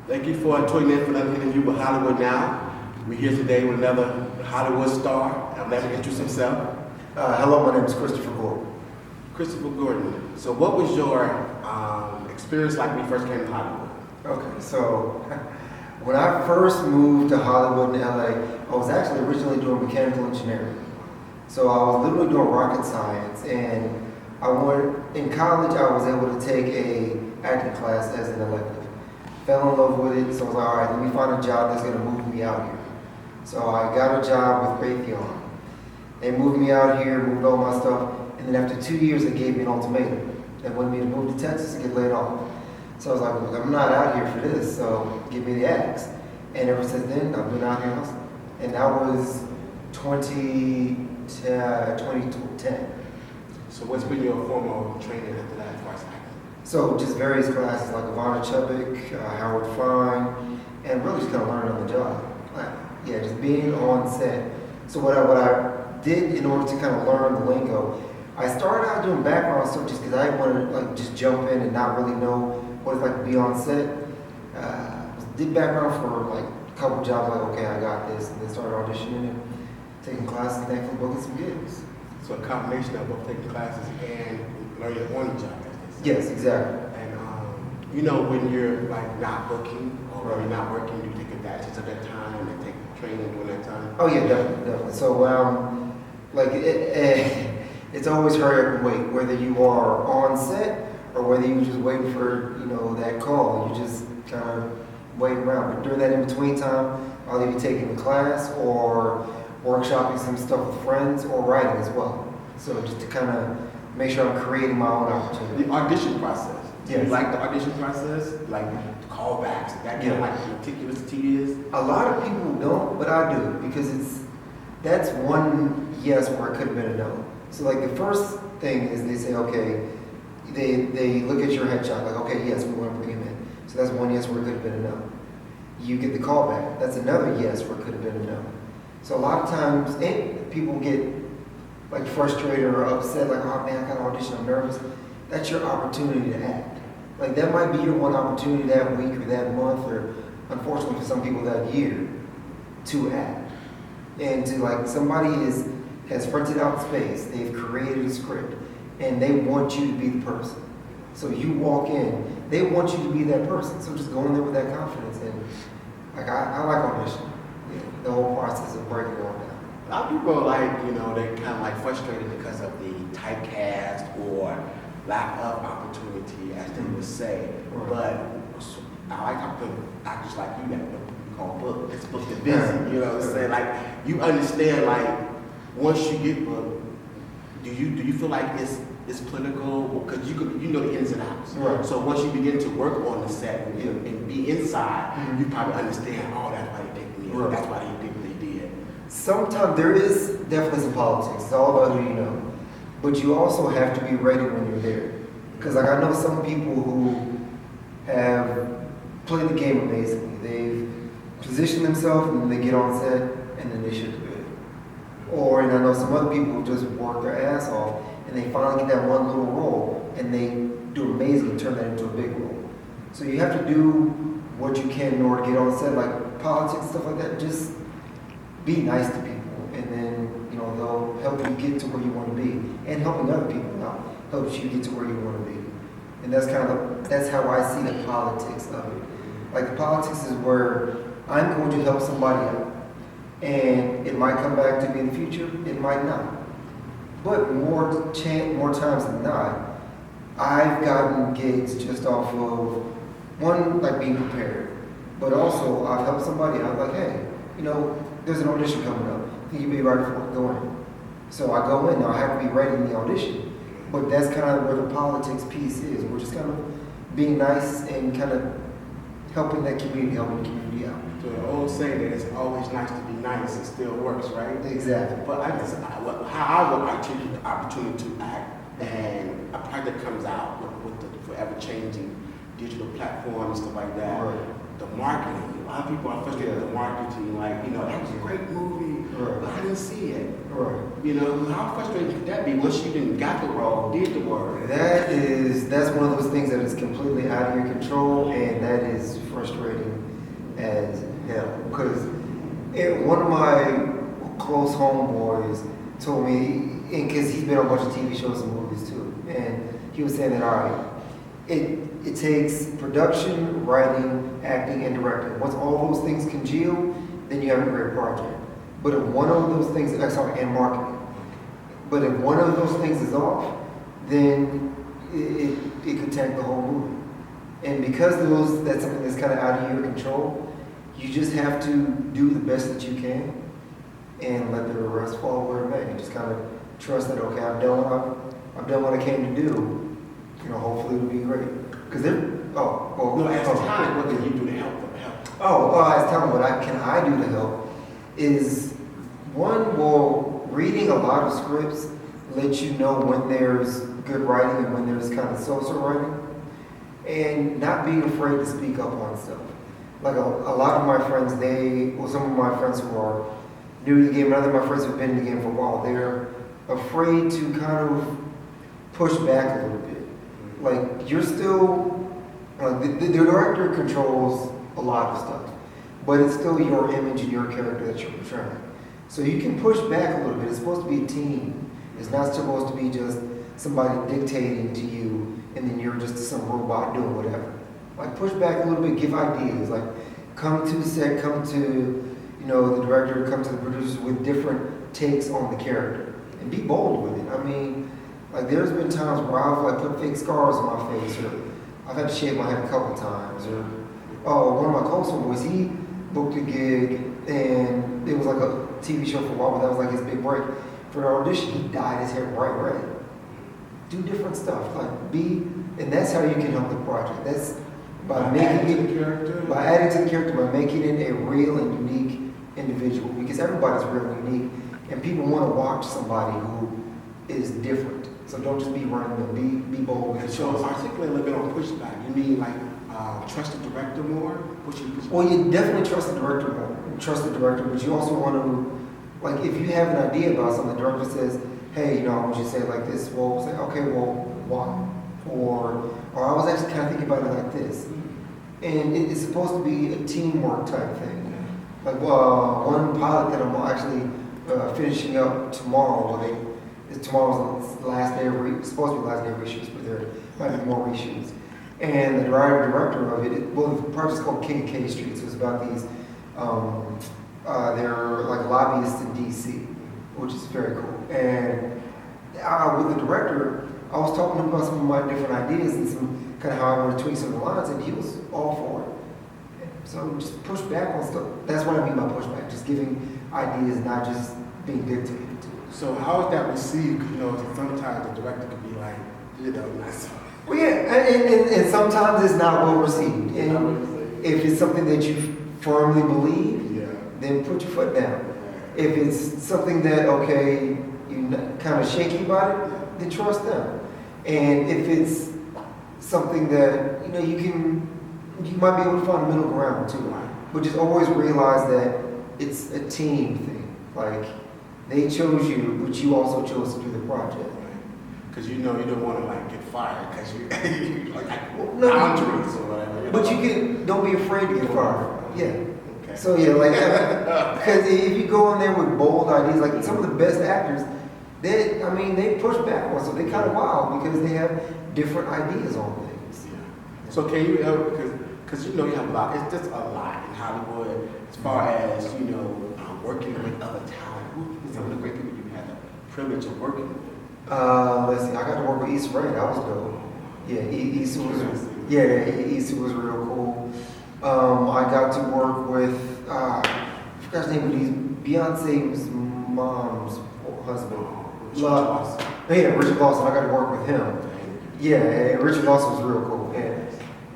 Thank you for tuning in for another interview with Hollywood Now. We're here today with another Hollywood star. I'll let him introduce himself. Hello, my name is Kristopher Gordon. Christopher Gordon. So what was your experience like when you first came to Hollywood? Okay, so when I first moved to Hollywood in LA, I was actually originally doing mechanical engineering. So I was literally doing rocket science, and in college I was able to take a acting class as an elective. Fell in love with it, so I was like, all right, let me find a job that's gonna move me out here. So I got a job with Raytheon. They moved me out here, moved all my stuff, and then after 2 years, they gave me an ultimatum. They wanted me to move to Texas and get laid off. So I was like, look, I'm not out here for this, so give me the axe. And ever since then, I've been out here hustling. And that was 2010. So what's been your formal training after that as far as acting? So just various classes like Ivana Chubbuck, Howard Fine, and really just kind of learning on the job. Yeah, just being on set. So what I did in order to kind of learn the lingo, I started out doing background stuff just because I didn't want to like just jump in and not really know what it's like to be on set. Did background for like a couple jobs, like okay, I got this, and then started auditioning and taking classes and thankfully booking some gigs. So a combination of both taking classes and learning on the job. Yes, exactly. And you know when you're like not booking or Right. you're not working, you take advantage of that time and take training during that time. Oh yeah, definitely. So like it's always hurry up and wait, whether you are on set or whether you just waiting for that call. You just kind of wait around. But during that in between time, I'll either be taking a class or workshopping some stuff with friends or writing as well. So just to kind of make sure I'm creating my own opportunity. The audition process. Do you Yes. like the audition process? Like callbacks, that kind of like meticulous tedious? A lot of people don't, but I do because that's one yes where it could have been a no. So like the first thing is they say, okay, they look at your headshot, like, okay, yes, we want to bring him in. So that's one yes where it could have been a no. You get the callback. That's another yes where it could have been a no. So a lot of times, people get like frustrated or upset, like, oh man, I got an audition, I'm nervous. That's your opportunity to act. Like that might be your one opportunity that week or that month or unfortunately for some people that year to act. And to like somebody has rented out space, they've created a script, and they want you to be the person. So you walk in, they want you to be that person. So just go in there with that confidence. And like I like audition. Yeah, the whole process of breaking it all down. A lot of people they're kind of like frustrated because of the typecast or lack of opportunity, as they would say. Right. But I like how actors like you that we call book. It's booked and busy. You know what I'm saying? Like you understand. Like once you get booked, do you feel like it's political? Because you know the ins and outs. Right. So once you begin to work on the set and be inside, Mhm. you probably understand. Oh, that's why they take me in. Right. That's why they did what they did. Sometimes there is definitely some politics. It's all about who you know. But you also have to be ready when you're there. Because like I know some people who have played the game amazingly. They've positioned themselves and then they get on set and then they shoot the bed. And I know some other people who just work their ass off and they finally get that one little role and they do amazing and turn that into a big role. So you have to do what you can in order to get on set, like politics, stuff like that. Just be nice to people, and then they'll help you get to where you want to be, and helping other people out helps you get to where you want to be. And that's that's how I see the politics of it. Like the politics is where I'm going to help somebody out, and it might come back to me in the future, it might not. But more times than not, I've gotten gigs just off of one, like being prepared, but also I've helped somebody out, like, hey, there's an audition coming up. I think you'd be right for it. Go in. So I go in. Now I have to be ready in the audition. But that's kind of where the politics piece is. We're just kind of being nice and kind of helping the community out. So the old saying that it's always nice to be nice, it still works, right? Exactly. But how I would take the opportunity to act, and a project comes out with the forever changing digital platforms and stuff like that. Right. the marketing. A lot of people are frustrated with the marketing. Like, you know, that was a great movie, Right. but I didn't see it. Right. You know, how frustrating could that be once you didn't got the role, did the work? That's one of those things that is completely out of your control, and that is frustrating as hell. Because one of my close homeboys told me, because he's been on a bunch of TV shows and movies too, and he was saying that, all right, it takes production, writing, acting, and directing. Once all those things congeal, then you have a great project. But if one of those things, and marketing. But if one of those things is off, then it could tank the whole movie. And because that's something that's kind of out of your control, you just have to do the best that you can and let the rest fall where it may. And just kind of trust that, okay, I've done what I came to do. You know, hopefully it'll be great. Because as talent, what can you do to help them as talent, what can I do to help is reading a lot of scripts lets you know when there's good writing and when there's kind of so-so writing, and not being afraid to speak up on stuff. Like a lot of my friends, some of my friends who are new to the game, and other of my friends who have been in the game for a while, they're afraid to kind of push back a little bit. Like, you're still, the director controls a lot of stuff, but it's still your image and your character that you're portraying. So you can push back a little bit. It's supposed to be a team. It's not supposed to be just somebody dictating to you and then you're just some robot doing whatever. Like, push back a little bit, give ideas. Like, come to the set, come to, the director, come to the producers with different takes on the character. And be bold with it. I mean, like, there's been times where I've put fake scars on my face, or I've had to shave my head a couple times, or one of my close boys, he booked a gig and it was like a TV show for a while, but that was like his big break. For the audition, he dyed his hair bright red. Do different stuff, and that's how you can help the project. That's by adding to the character, by making it a real and unique individual, because everybody's real and unique, and people want to watch somebody who is different. So don't just be running and be bold. So articulate a little bit on pushback. You mean trust the director more? Well, you definitely trust the director more. Trust the director, but you also want to, if you have an idea about something, the director says, hey, I want you to say it like this. Well, say, okay, well, why? Or I was actually kind of thinking about it like this. And it's supposed to be a teamwork type thing. Like, one pilot that I'm actually finishing up tomorrow. Tomorrow's the last day it's supposed to be the last day of reshoots, but there might be more reshoots. And the director of it, the project's called King K Street, so it's about these, they're like lobbyists in DC, which is very cool. And with the director, I was talking to him about some of my different ideas and some kind of how I want to tweak some of the lines, and he was all for it. So just push back on stuff. That's what I mean by pushback, just giving ideas, not just being dictated to. So how is that received? Sometimes the director could be like, not so. Well, yeah, and sometimes it's not well received. And if it's something that you firmly believe, then put your foot down. If it's something that, okay, you're kind of shaky about it, then trust them. And if it's something that, you might be able to find a middle ground too. But just always realize that it's a team thing. Like, they chose you, but you also chose to do the project. Because you don't want to get fired because you boundaries or whatever. But don't be afraid to get fired. Yeah. Okay. So because if you go in there with bold ideas, like some of the best actors, they push back on, so they kind of wild because they have different ideas on things. Yeah. So can you help, because you have a lot, it's just a lot in Hollywood as far as, working with other talent. Who's some of the great people you had the privilege of working with? Let's see, I got to work with Issa Rae, that was dope. Yeah, Issa was real cool. I got to work with, I forgot his name, but he's Beyonce's mom's husband. Richard Lawson, I got to work with him. Yeah, Richard Lawson was real cool.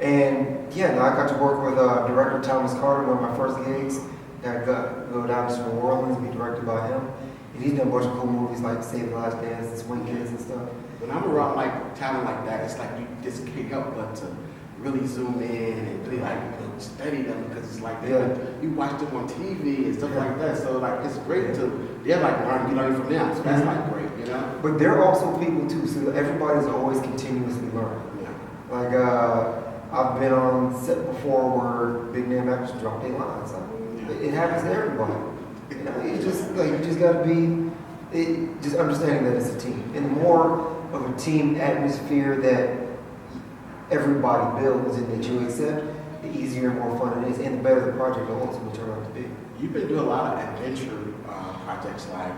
And I got to work with director Thomas Carter, one of my first gigs. I got to go down to New Orleans and be directed by him. And he's done a bunch of cool movies like Save the Last Dance and Swing Kids and stuff. When I'm around talent like that, it's like you just can't help but to really zoom in and really like study them because it's like Yeah. you watch them on TV and stuff like that. So like it's great they're like you learn from them. So that's like great, you know. But they're also people too, so everybody's always continuously learning. Yeah. Like I've been on set before where big name actors drop their lines. It happens to everybody. You know, you just gotta be just understanding that it's a team. And the more of a team atmosphere that everybody builds and that you accept, the easier and more fun it is, and the better the project will ultimately turn out to be. You've been doing a lot of adventure projects like,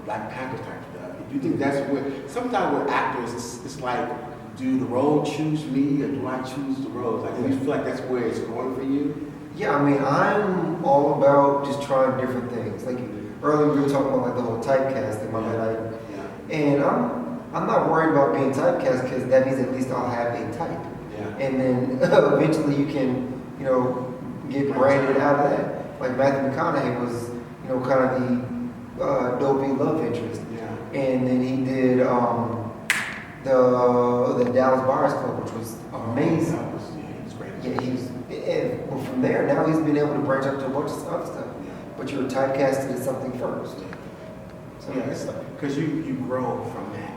Black Panther type stuff. Do you think that's where, sometimes with actors, it's like, do the role choose me or do I choose the roles? Like, do you feel like that's where it's going for you? Yeah, I mean, I'm all about just trying different things. Like earlier we were talking about like the whole typecast thing, and I'm not worried about being typecast because that means at least I'll have a type. Yeah. And then eventually you can, get branded out of that. Like Matthew McConaughey was, kind of the dopey love interest. Yeah. And then he did the Dallas Buyers Club, which was amazing. He's great. Yeah, and from there, now he's been able to branch out to a bunch of other stuff. Yeah. But you were typecasted as something first. So Yeah, it's because you grow from that.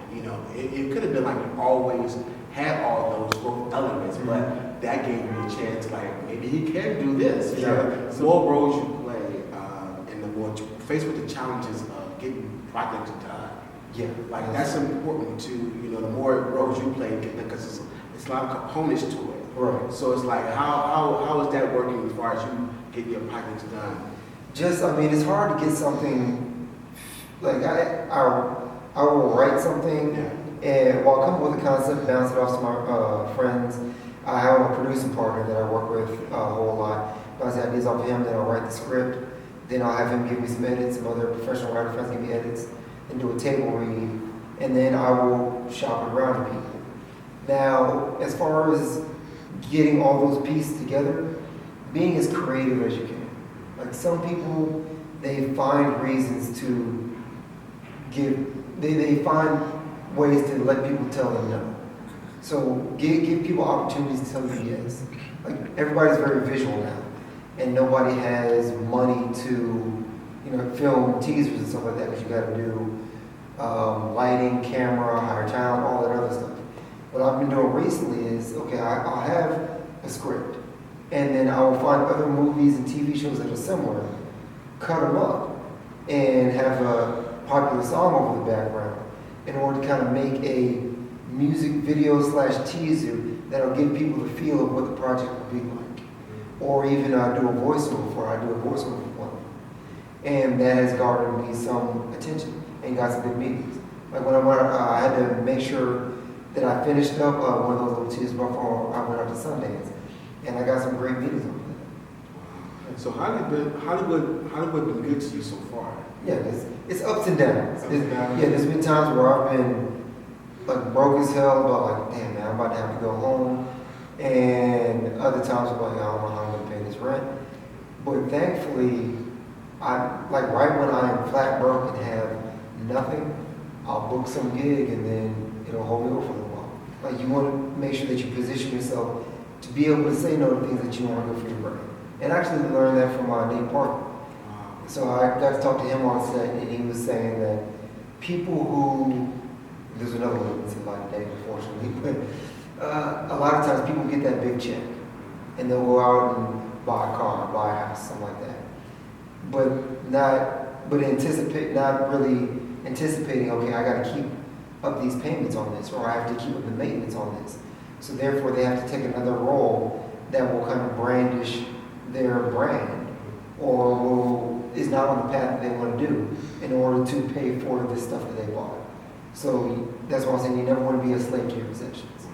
It could have been like you always had all those growth elements, but that gave you a chance. Like maybe he can do this. The more roles you play, and the more faced with the challenges of getting projects done. Yeah, like that's important to the more roles you play, because it's a lot of components to it. Right. So it's like how is that working as far as you get your projects done? It's hard to get something. Like I will write something, and while I come up with a concept, bounce it off to my friends. I have a producing partner that I work with a whole lot. Bounce the ideas off him, then I'll write the script. Then I'll have him give me some edits. Some other professional writer friends give me edits, and do a table read, and then I will shop it around to people. Now, as far as getting all those pieces together, being as creative as you can. Like some people, they find reasons to they find ways to let people tell them no. So give people opportunities to tell you yes. Like everybody's very visual now, and nobody has money to film teasers and stuff like that because you got to do lighting, camera, hire talent, all that other stuff. What I've been doing recently is I'll have a script, and then I will find other movies and TV shows that are similar, cut them up, and have a popular song over the background in order to kind of make a music video / teaser that'll give people the feel of what the project will be like. Or even do a voiceover for one. And that has garnered me some attention and got some good meetings. Like when I had to make sure that I finished up one of those little teasers before I went out to Sundance. And I got some great meetings over that. So Hollywood been good to you so far? Yeah, it's ups and downs. There's been times where I've been like broke as hell about like, damn man, I'm about to have to go home. And other times I'm like, I don't know how I'm gonna pay this rent. But thankfully, right when I am flat broke and have nothing, I'll book some gig and then it'll hold me over for a little while. Like you want to make sure that you position yourself to be able to say no to things that you want to go for your brand. And actually learned that from my Nate Parker. So I got to talk to him on set, and he was saying that people who, there's another one that's in my day, unfortunately, but a lot of times people get that big check, and they'll go out and buy a car, buy a house, something like that. Not really anticipating, okay, I got to keep up these payments on this, or I have to keep up the maintenance on this. So therefore, they have to take another role that will kind of brandish their brand, or is not on the path that they want to do in order to pay for the stuff that they bought. So that's why I'm saying you never want to be a slave to your possessions.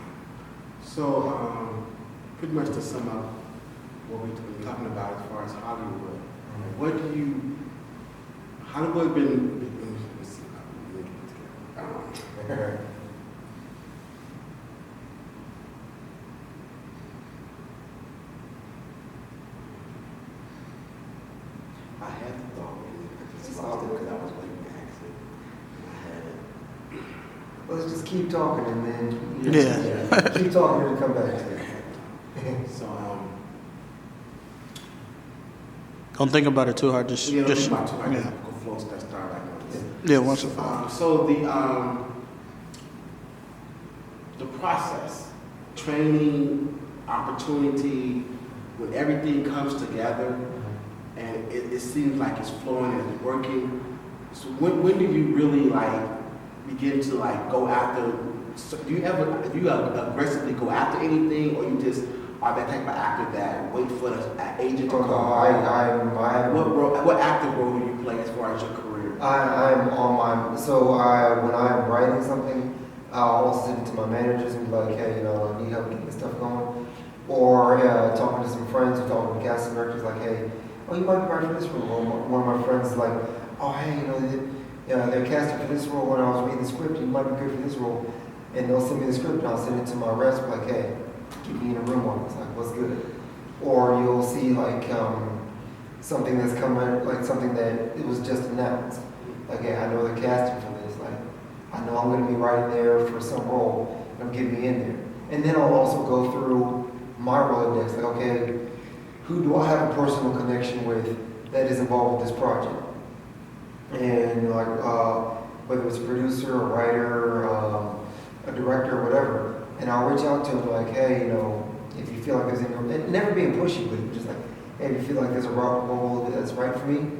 So pretty much to sum up what we've been talking about as far as Hollywood, Hollywood been I had the thought, I just lost it because I was waiting to ask it. I had it. Let's just keep talking and then keep talking and come back to it. So, Don't think about it too hard. Just don't think about too hard. yeah. Go flow, start like this. Yeah, once and for all. So the process, training, opportunity, when everything comes together, and it seems like it's flowing and it's working. So when do you really like begin to like go after? So do you aggressively go after anything, or you just are that type of actor that wait for the agent to call? What active role do you play as far as your career? I'm on my, when I'm writing something, I'll also send it to my managers and be like, hey, I need help getting this stuff going. Or talking to some friends who talking to casting directors, like, hey, you might be right for this role. Or one of my friends is like, oh, hey, they're casting for this role. When I was reading the script, you might be good for this role. And they'll send me the script and I'll send it to my reps, like, hey, keep me in a room on this, like, what's good? Or you'll see like something that's coming, like something that it was just announced. Like, hey, I know they're casting for this. Like, I know I'm going to be right there for some role. They'll get me in there. And then I'll also go through my Rolodex, like, okay, who do I have a personal connection with that is involved with this project? And like, whether it's a producer, a writer, a director, or whatever, and I'll reach out to them like, hey, if you feel like there's any, never being pushy, but just like, hey, if you feel like there's a role that's right for me,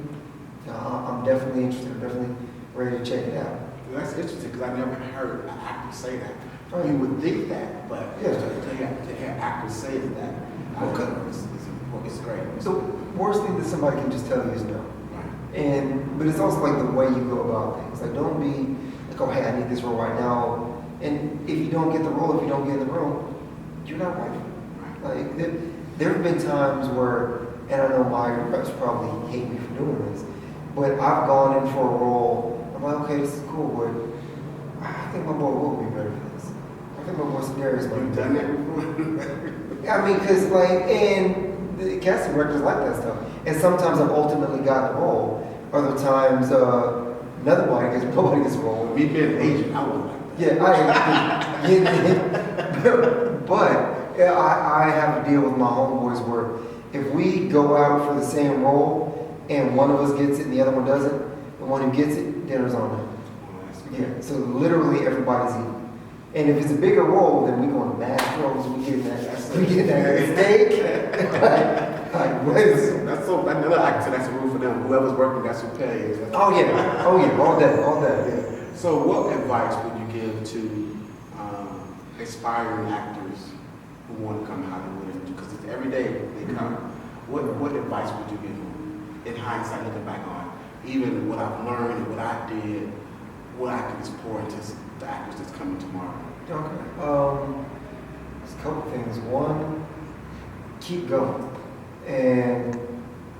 I'm definitely interested. I'm definitely ready to check it out. Well, that's interesting because I never heard an actor say that. Oh, You would think that, but Yeah. to hear actors say that, Okay. it's great. The worst thing that somebody can just tell you is no. Right. But it's also like the way you go about things. Like, don't be like, oh, hey, I need this role right now. And if you don't get the role, if you don't get in the room, you're not right for it. Like, there have been times where, and I know my reps probably hate me for doing this, but I've gone in for a role. I'm like, okay, this is cool, but I think my boy will be better for this. I think my boy Scenarios is You've done that before? I mean, because and the casting directors like that stuff. And sometimes I've ultimately gotten the role. Other times, nobody gets the role. Me being an agent, I would like that. I have to deal with my homeboys where if we go out for the same role and one of us gets it and the other one doesn't, the one who gets it, dinner's on them. Yeah, so literally everybody's eating. And if it's a bigger role, then we go on mash rolls, we get that steak. That's another actor. That's a rule for them. Whoever's working, that's who pays. All that. Yeah. So, what advice would you give to aspiring actors who want to come to Hollywood? Because it's every day they come. What advice would you give them in hindsight, looking back on even what I've learned and what I did, what I can pour into the actors that's coming tomorrow? Okay. There's a couple things. One, keep going. And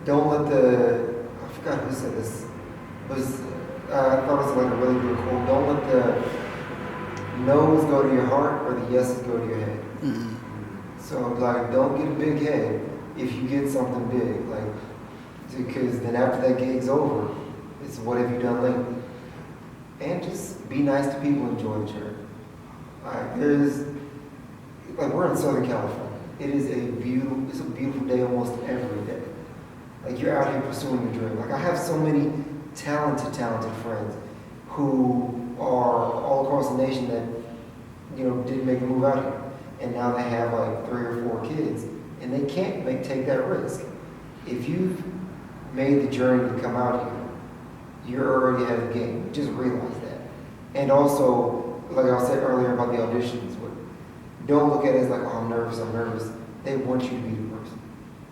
don't let I forgot who said this, but I thought it was like a really good quote. Don't let the no's go to your heart or the yeses go to your head. Mm-hmm. So like, don't get a big head if you get something big, like, because then after that gig's over, it's what have you done lately? And just be nice to people, enjoy the journey. We're in Southern California. It is a beautiful day almost every day. Like, you're out here pursuing your dream. Like, I have so many talented friends who are all across the nation that, didn't make a move out here. And now they have like 3 or 4 kids and they can't take that risk. If you've made the journey to come out here, you're already ahead of the game. Just realize that. And also, like I said earlier about the auditions, don't look at it as like, oh, I'm nervous. They want you to be the person.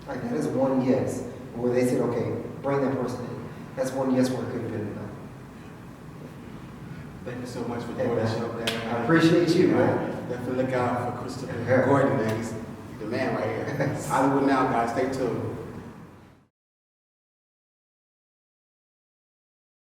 Like, that is one yes, where they said, okay, bring that person in. That's one yes where it could have been enough. Thank you so much for doing the show, man. I appreciate you, man. Definitely look out for Kristopher Gordon, man. He's the man right here. Hollywood Now, guys. Stay tuned.